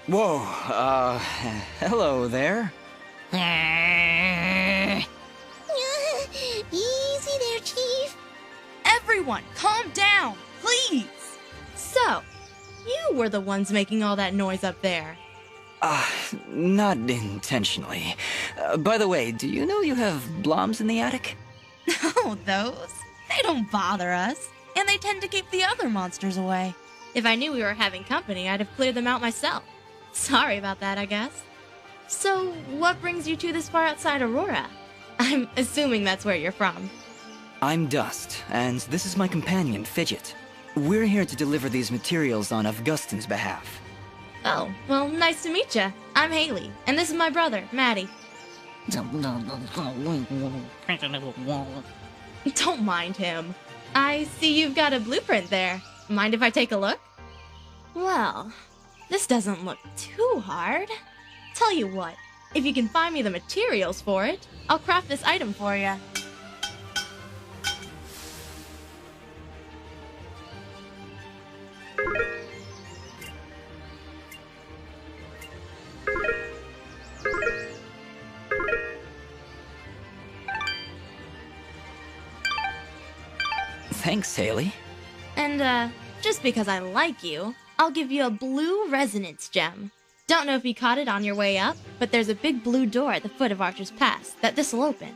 Whoa, hello there. Easy there, Chief. Everyone, calm down, please. So, you were the ones making all that noise up there. Not intentionally. By the way, do you know you have bloms in the attic? Oh, those? They don't bother us, and they tend to keep the other monsters away. If I knew we were having company, I'd have cleared them out myself. Sorry about that, I guess. So, what brings you two this far outside Aurora? I'm assuming that's where you're from. I'm Dust, and this is my companion, Fidget. We're here to deliver these materials on Augustin's behalf. Oh, well, nice to meet you. I'm Haley, and this is my brother, Maddie. Don't mind him. I see you've got a blueprint there. Mind if I take a look? Well, this doesn't look too hard. Tell you what, if you can find me the materials for it, I'll craft this item for you. Thanks, Haley. And, just because I like you, I'll give you a blue resonance gem. Don't know if you caught it on your way up, but there's a big blue door at the foot of Archer's Pass that this'll open.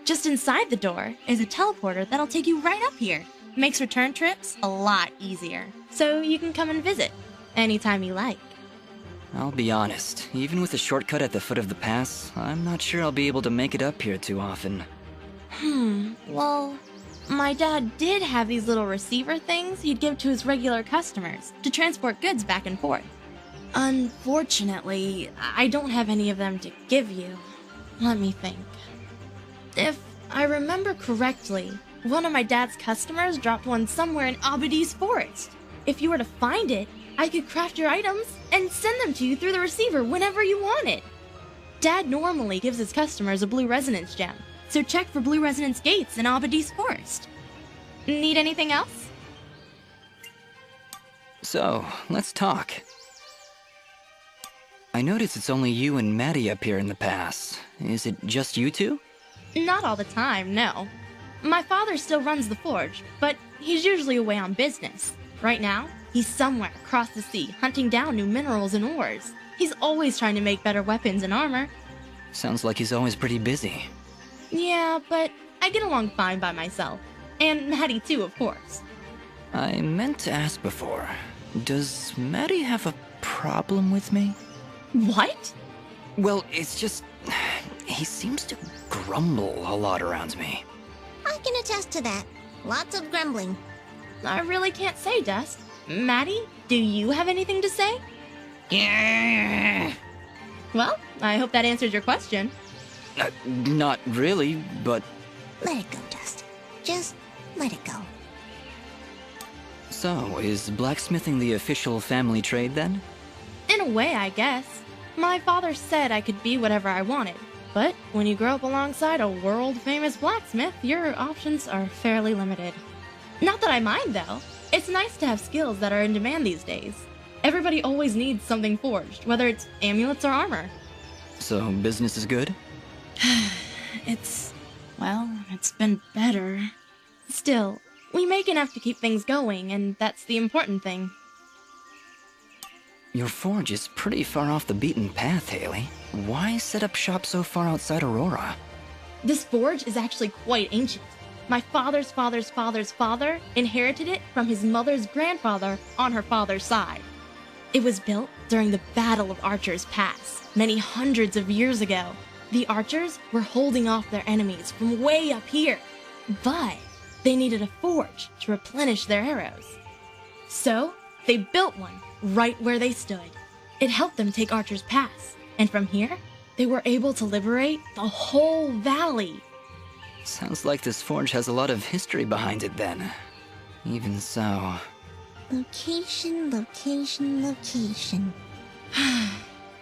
Just inside the door is a teleporter that'll take you right up here. Makes return trips a lot easier, so you can come and visit anytime you like. I'll be honest, even with a shortcut at the foot of the pass, I'm not sure I'll be able to make it up here too often. Well, my dad did have these little receiver things he'd give to his regular customers to transport goods back and forth. Unfortunately, I don't have any of them to give you. Let me think. If I remember correctly, one of my dad's customers dropped one somewhere in Abadi's forest. If you were to find it, I could craft your items and send them to you through the receiver whenever you want it. Dad normally gives his customers a blue resonance gem, so check for blue resonance gates in Abadi's forest. Need anything else? So, let's talk. I notice it's only you and Maddie up here in the pass. Is it just you two? Not all the time, no. My father still runs the forge, but he's usually away on business. Right now, he's somewhere across the sea hunting down new minerals and ores. He's always trying to make better weapons and armor. Sounds like he's always pretty busy. Yeah, but I get along fine by myself. And Maddie too, of course. I meant to ask before, does Maddie have a problem with me? What? Well, it's just... he seems to grumble a lot around me. I can attest to that. Lots of grumbling. I really can't say, Dust. Maddie, do you have anything to say? Yeah. Well, I hope that answers your question. Not really, but... Let it go, Dust. Just let it go. So, is blacksmithing the official family trade then? In a way, I guess. My father said I could be whatever I wanted. But when you grow up alongside a world-famous blacksmith, your options are fairly limited. Not that I mind, though. It's nice to have skills that are in demand these days. Everybody always needs something forged, whether it's amulets or armor. So, business is good? It's been better. Still, we make enough to keep things going, and that's the important thing. Your forge is pretty far off the beaten path, Haley. Why set up shop so far outside Aurora? This forge is actually quite ancient. My father's father's father's father inherited it from his mother's grandfather on her father's side. It was built during the Battle of Archer's Pass, many hundreds of years ago. The archers were holding off their enemies from way up here, but they needed a forge to replenish their arrows. So, they built one right where they stood. It helped them take Archer's Pass, and from here, they were able to liberate the whole valley. Sounds like this forge has a lot of history behind it then. Even so... Location, location, location.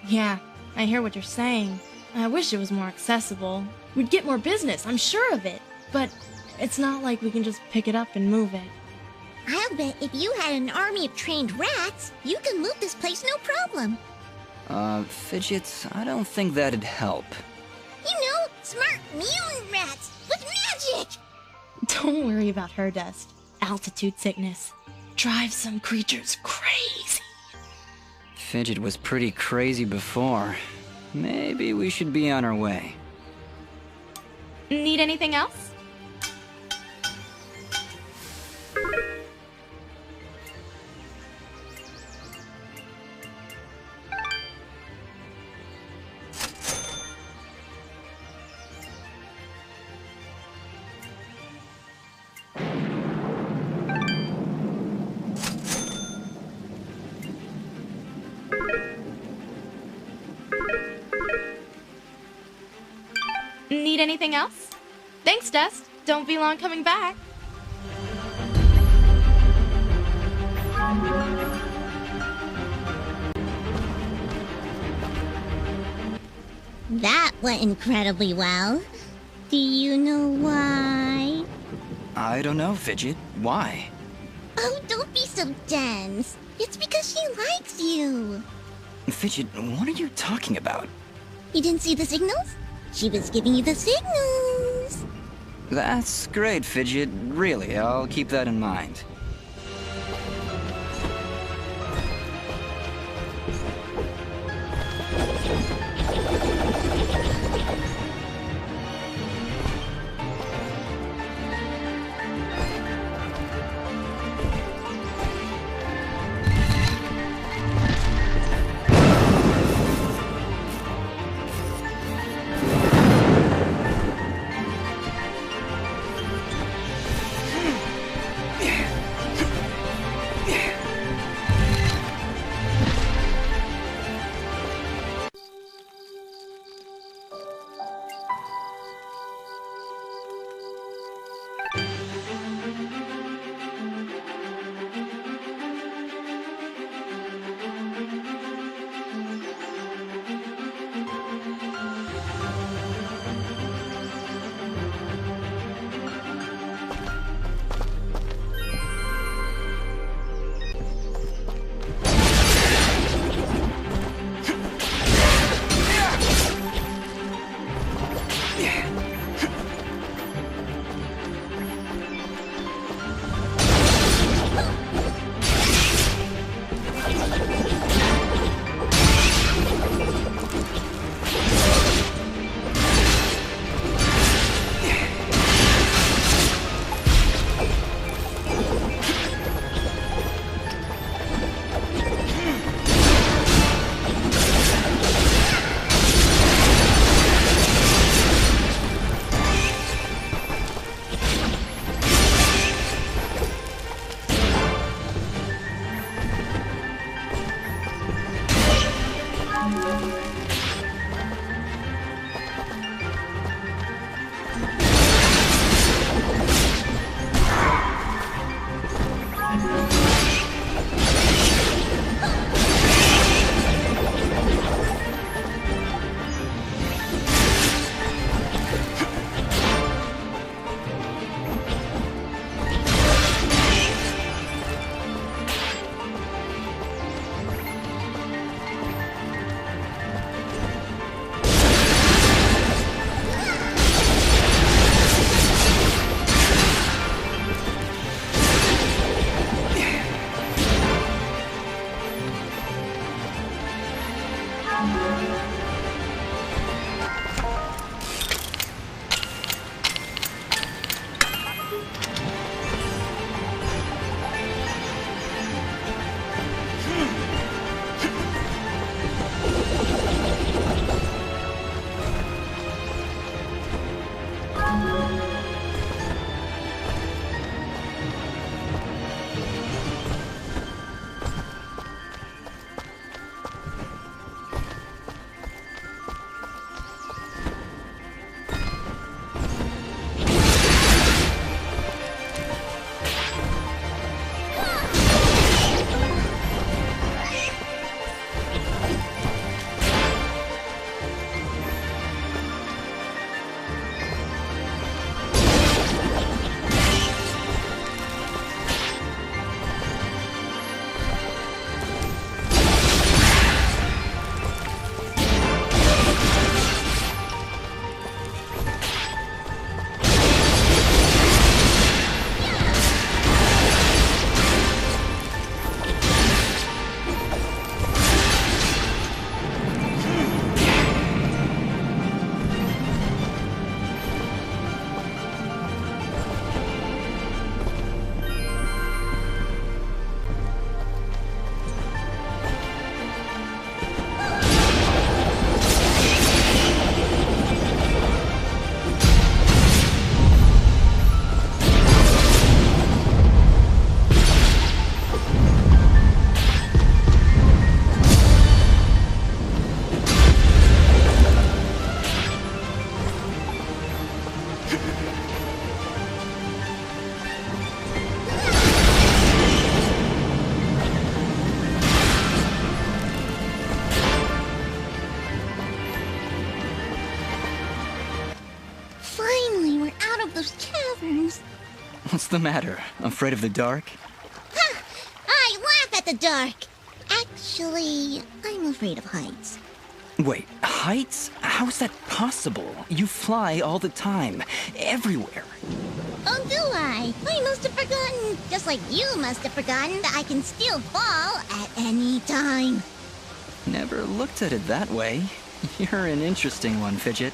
Yeah, I hear what you're saying. I wish it was more accessible. We'd get more business, I'm sure of it. But it's not like we can just pick it up and move it. I'll bet if you had an army of trained rats, you can loot this place no problem. Fidget, I don't think that'd help. You know, smart mutant rats with magic! Don't worry about her, Dust. Altitude sickness drives some creatures crazy. Fidget was pretty crazy before. Maybe we should be on our way. Need anything else? Need anything else? Thanks, Dust. Don't be long coming back. That went incredibly well. Do you know why? I don't know, Fidget. Why? Oh, don't be so dense. It's because she likes you. Fidget, what are you talking about? You didn't see the signals? She was giving you the signals. That's great, Fidget. Really, I'll keep that in mind. Finally, we're out of those caverns. What's the matter? Afraid of the dark? Ha! I laugh at the dark. Actually, I'm afraid of heights. Wait, heights? How's that possible? You fly all the time, everywhere. Oh, do I? I must have forgotten. Just like you must have forgotten that I can still fall at any time. Never looked at it that way. You're an interesting one, Fidget.